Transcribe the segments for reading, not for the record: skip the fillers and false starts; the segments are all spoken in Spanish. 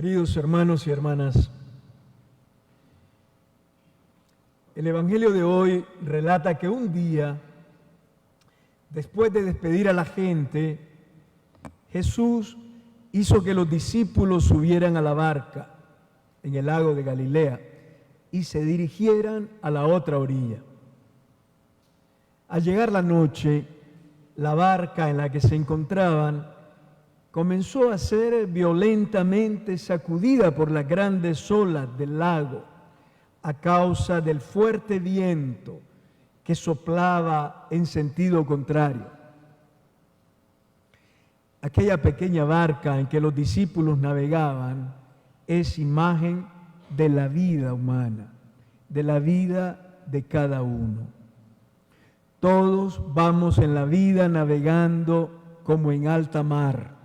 Queridos hermanos y hermanas, el Evangelio de hoy relata que un día, después de despedir a la gente, Jesús hizo que los discípulos subieran a la barca en el lago de Galilea y se dirigieran a la otra orilla. Al llegar la noche, la barca en la que se encontraban comenzó a ser violentamente sacudida por las grandes olas del lago a causa del fuerte viento que soplaba en sentido contrario. Aquella pequeña barca en que los discípulos navegaban es imagen de la vida humana, de la vida de cada uno. Todos vamos en la vida navegando como en alta mar.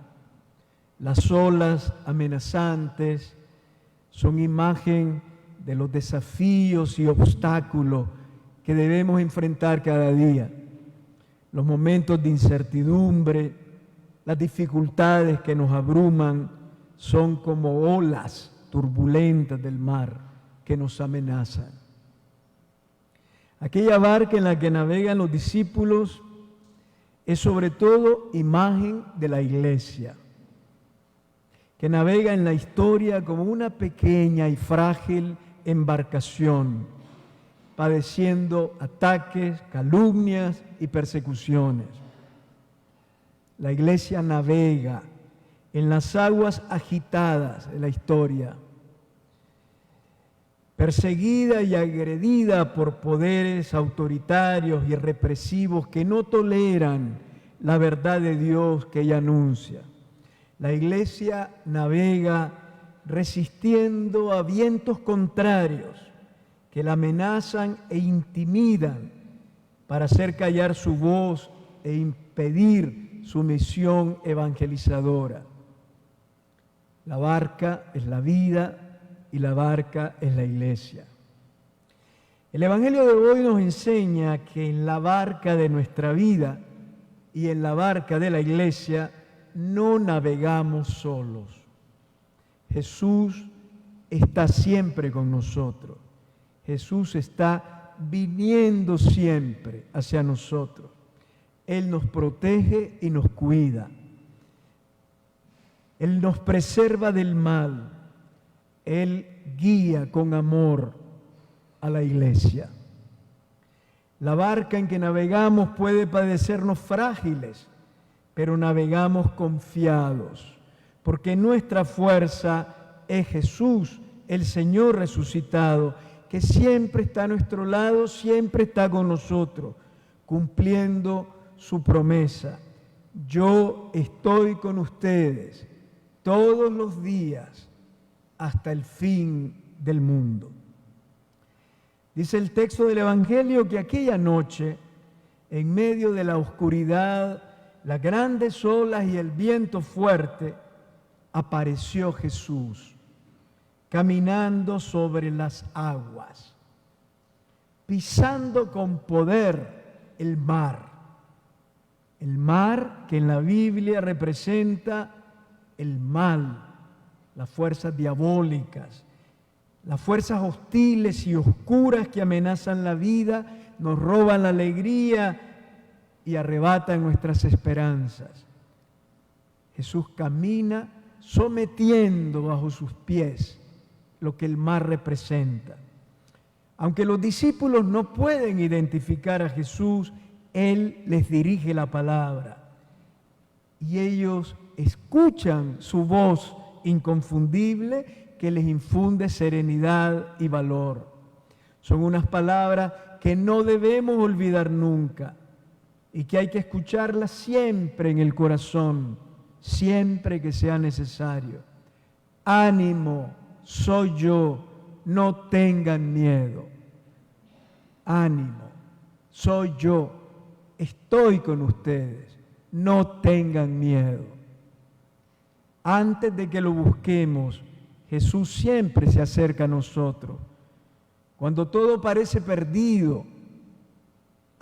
Las olas amenazantes son imagen de los desafíos y obstáculos que debemos enfrentar cada día. Los momentos de incertidumbre, las dificultades que nos abruman son como olas turbulentas del mar que nos amenazan. Aquella barca en la que navegan los discípulos es sobre todo imagen de la iglesia, que navega en la historia como una pequeña y frágil embarcación, padeciendo ataques, calumnias y persecuciones. La iglesia navega en las aguas agitadas de la historia, perseguida y agredida por poderes autoritarios y represivos que no toleran la verdad de Dios que ella anuncia. La iglesia navega resistiendo a vientos contrarios que la amenazan e intimidan para hacer callar su voz e impedir su misión evangelizadora. La barca es la vida y la barca es la iglesia. El Evangelio de hoy nos enseña que en la barca de nuestra vida y en la barca de la iglesia no navegamos solos. Jesús está siempre con nosotros. Jesús está viniendo siempre hacia nosotros. Él nos protege y nos cuida. Él nos preserva del mal. Él guía con amor a la iglesia. La barca en que navegamos puede parecernos frágiles, pero navegamos confiados, porque nuestra fuerza es Jesús, el Señor resucitado, que siempre está a nuestro lado, siempre está con nosotros, cumpliendo su promesa. Yo estoy con ustedes todos los días hasta el fin del mundo. Dice el texto del Evangelio que aquella noche, en medio de la oscuridad, las grandes olas y el viento fuerte, apareció Jesús, caminando sobre las aguas, pisando con poder el mar que en la Biblia representa el mal, las fuerzas diabólicas, las fuerzas hostiles y oscuras que amenazan la vida, nos roban la alegría y arrebatan nuestras esperanzas. Jesús camina sometiendo bajo sus pies lo que el mar representa. Aunque los discípulos no pueden identificar a Jesús, Él les dirige la palabra y ellos escuchan su voz inconfundible que les infunde serenidad y valor. Son unas palabras que no debemos olvidar nunca y que hay que escucharlas siempre en el corazón, siempre que sea necesario. Ánimo, soy yo, no tengan miedo. Ánimo, soy yo, estoy con ustedes, no tengan miedo. Antes de que lo busquemos, Jesús siempre se acerca a nosotros. Cuando todo parece perdido,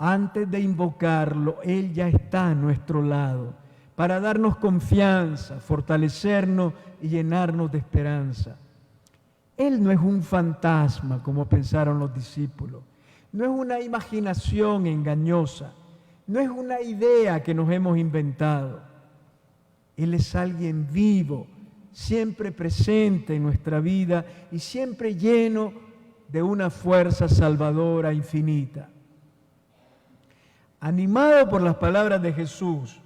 antes de invocarlo, Él ya está a nuestro lado para darnos confianza, fortalecernos y llenarnos de esperanza. Él no es un fantasma, como pensaron los discípulos. No es una imaginación engañosa. No es una idea que nos hemos inventado. Él es alguien vivo, siempre presente en nuestra vida y siempre lleno de una fuerza salvadora infinita. Animado por las palabras de Jesús,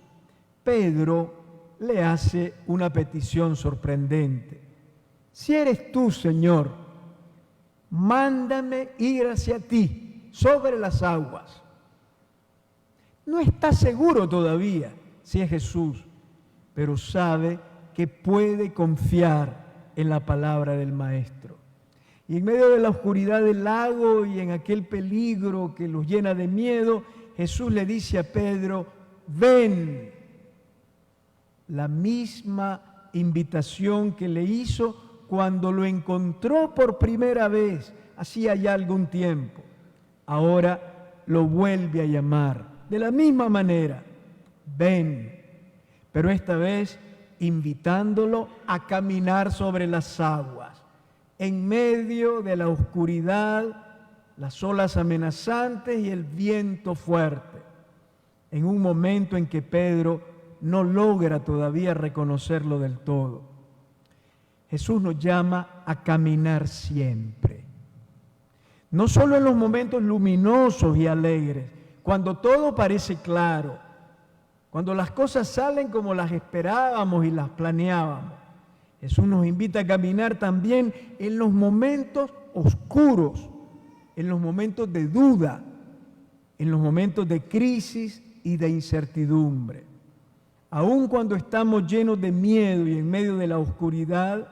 Pedro le hace una petición sorprendente. Si eres tú, Señor, mándame ir hacia ti sobre las aguas. No está seguro todavía si es Jesús, pero sabe que puede confiar en la palabra del Maestro. Y en medio de la oscuridad del lago y en aquel peligro que los llena de miedo, Jesús le dice a Pedro, ven. La misma invitación que le hizo cuando lo encontró por primera vez, hacía ya algún tiempo. Ahora lo vuelve a llamar de la misma manera, ven, pero esta vez invitándolo a caminar sobre las aguas, en medio de la oscuridad, las olas amenazantes y el viento fuerte, en un momento en que Pedro no logra todavía reconocerlo del todo. Jesús nos llama a caminar siempre, no solo en los momentos luminosos y alegres, cuando todo parece claro, cuando las cosas salen como las esperábamos y las planeábamos. Jesús nos invita a caminar también en los momentos oscuros, en los momentos de duda, en los momentos de crisis y de incertidumbre. Aun cuando estamos llenos de miedo y en medio de la oscuridad,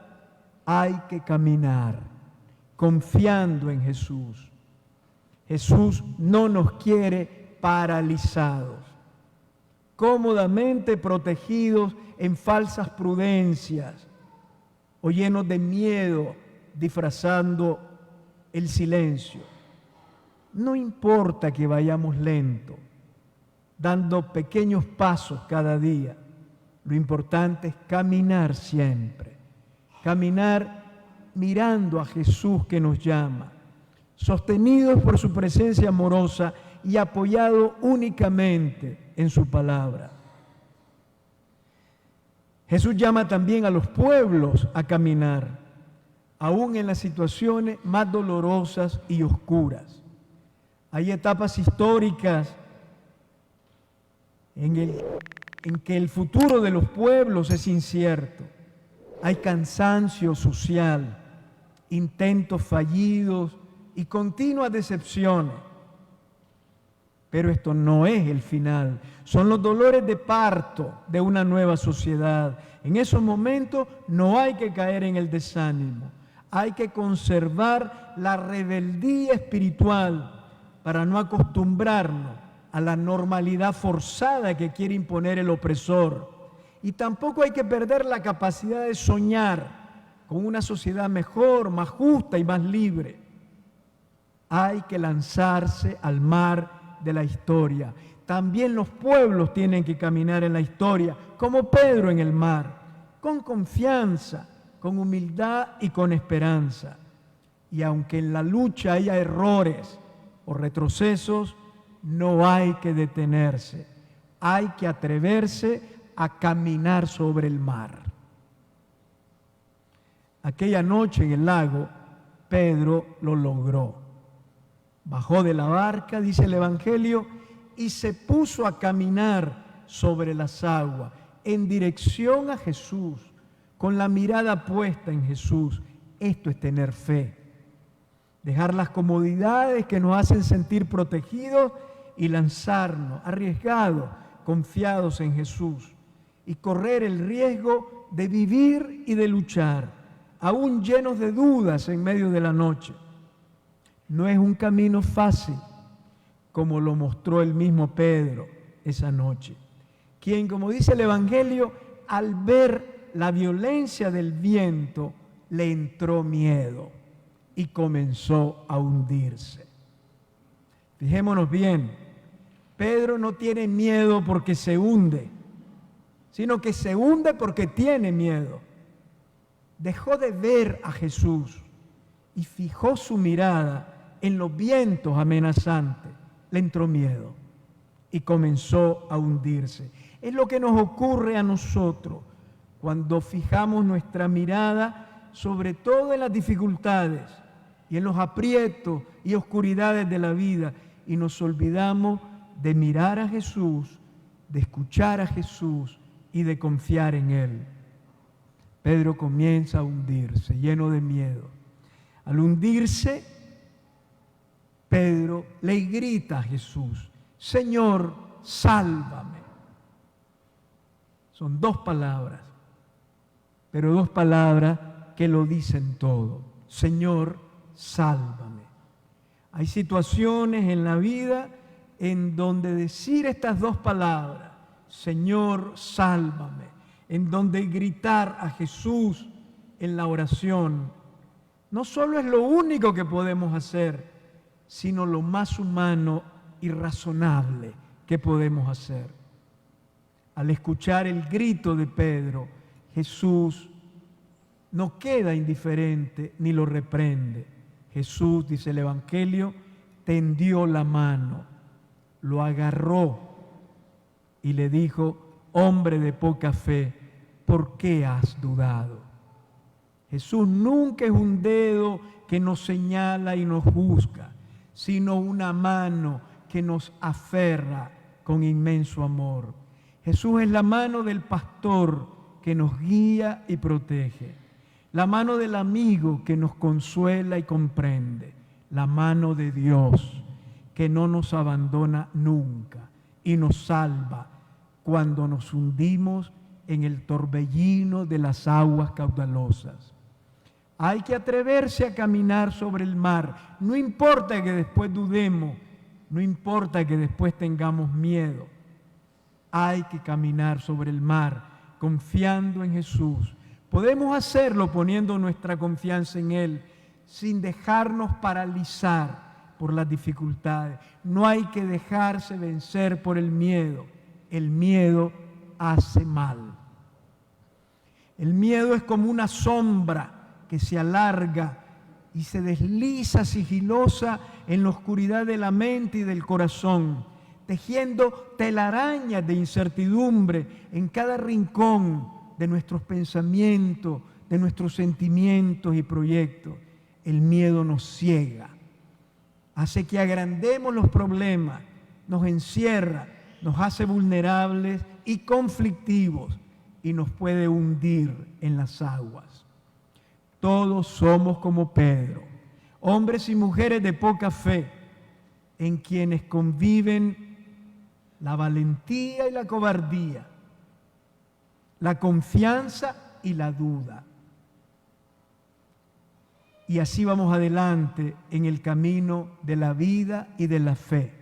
hay que caminar confiando en Jesús. Jesús no nos quiere paralizados, cómodamente protegidos en falsas prudencias o llenos de miedo, disfrazando el silencio. No importa que vayamos lento, dando pequeños pasos cada día. Lo importante es caminar siempre, caminar mirando a Jesús que nos llama, sostenidos por su presencia amorosa y apoyado únicamente en su palabra. Jesús llama también a los pueblos a caminar, aún en las situaciones más dolorosas y oscuras. Hay etapas históricas en que el futuro de los pueblos es incierto. Hay cansancio social, intentos fallidos y continuas decepciones. Pero esto no es el final. Son los dolores de parto de una nueva sociedad. En esos momentos no hay que caer en el desánimo. Hay que conservar la rebeldía espiritual para no acostumbrarnos a la normalidad forzada que quiere imponer el opresor. Y tampoco hay que perder la capacidad de soñar con una sociedad mejor, más justa y más libre. Hay que lanzarse al mar de la historia. También los pueblos tienen que caminar en la historia, como Pedro en el mar, con confianza, con humildad y con esperanza. Y aunque en la lucha haya errores o retrocesos, no hay que detenerse. Hay que atreverse a caminar sobre el mar. Aquella noche en el lago, Pedro lo logró. Bajó de la barca, dice el Evangelio, y se puso a caminar sobre las aguas, en dirección a Jesús, con la mirada puesta en Jesús. Esto es tener fe. Dejar las comodidades que nos hacen sentir protegidos y lanzarnos, arriesgados, confiados en Jesús, y correr el riesgo de vivir y de luchar, aún llenos de dudas en medio de la noche. No es un camino fácil, como lo mostró el mismo Pedro esa noche, quien, como dice el Evangelio, al ver la violencia del viento, le entró miedo y comenzó a hundirse. Fijémonos bien, Pedro no tiene miedo porque se hunde, sino que se hunde porque tiene miedo. Dejó de ver a Jesús y fijó su mirada en los vientos amenazantes. Le entró miedo y comenzó a hundirse. Es lo que nos ocurre a nosotros cuando fijamos nuestra mirada sobre todo en las dificultades y en los aprietos y oscuridades de la vida y nos olvidamos de mirar a Jesús, de escuchar a Jesús y de confiar en Él. Pedro comienza a hundirse, lleno de miedo. Al hundirse, Pedro le grita a Jesús: Señor, sálvame. Son dos palabras, pero dos palabras que lo dicen todo. Señor, sálvame. Hay situaciones en la vida en donde decir estas dos palabras, Señor, sálvame, en donde gritar a Jesús en la oración, no solo es lo único que podemos hacer, sino lo más humano y razonable que podemos hacer. Al escuchar el grito de Pedro, Jesús no queda indiferente ni lo reprende. Jesús, dice el Evangelio, tendió la mano, lo agarró y le dijo: hombre de poca fe, ¿por qué has dudado? Jesús nunca es un dedo que nos señala y nos juzga, sino una mano que nos aferra con inmenso amor. Jesús es la mano del pastor que nos guía y protege, la mano del amigo que nos consuela y comprende, la mano de Dios que no nos abandona nunca y nos salva cuando nos hundimos en el torbellino de las aguas caudalosas. Hay que atreverse a caminar sobre el mar, no importa que después dudemos, no importa que después tengamos miedo. Hay que caminar sobre el mar confiando en Jesús. Podemos hacerlo poniendo nuestra confianza en Él sin dejarnos paralizar por las dificultades. No hay que dejarse vencer por el miedo. El miedo hace mal. El miedo es como una sombra que se alarga y se desliza sigilosa en la oscuridad de la mente y del corazón, tejiendo telarañas de incertidumbre en cada rincón de nuestros pensamientos, de nuestros sentimientos y proyectos. El miedo nos ciega, hace que agrandemos los problemas, nos encierra, nos hace vulnerables y conflictivos y nos puede hundir en las aguas. Todos somos como Pedro, hombres y mujeres de poca fe, en quienes conviven la valentía y la cobardía, la confianza y la duda. Y así vamos adelante en el camino de la vida y de la fe.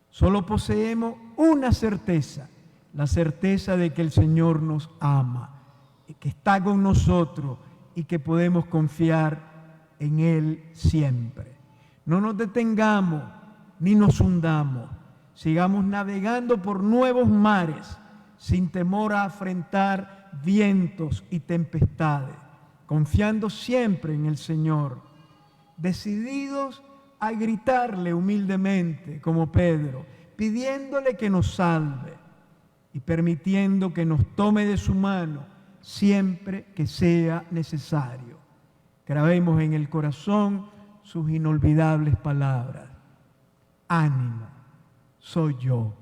Solo poseemos una certeza, la certeza de que el Señor nos ama, que está con nosotros y que podemos confiar en Él siempre. No nos detengamos ni nos hundamos, sigamos navegando por nuevos mares sin temor a afrontar vientos y tempestades, confiando siempre en el Señor, decididos a gritarle humildemente como Pedro, pidiéndole que nos salve y permitiendo que nos tome de su mano siempre que sea necesario. Grabemos en el corazón sus inolvidables palabras: ánimo, soy yo,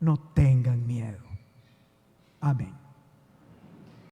no tengan miedo. Amén.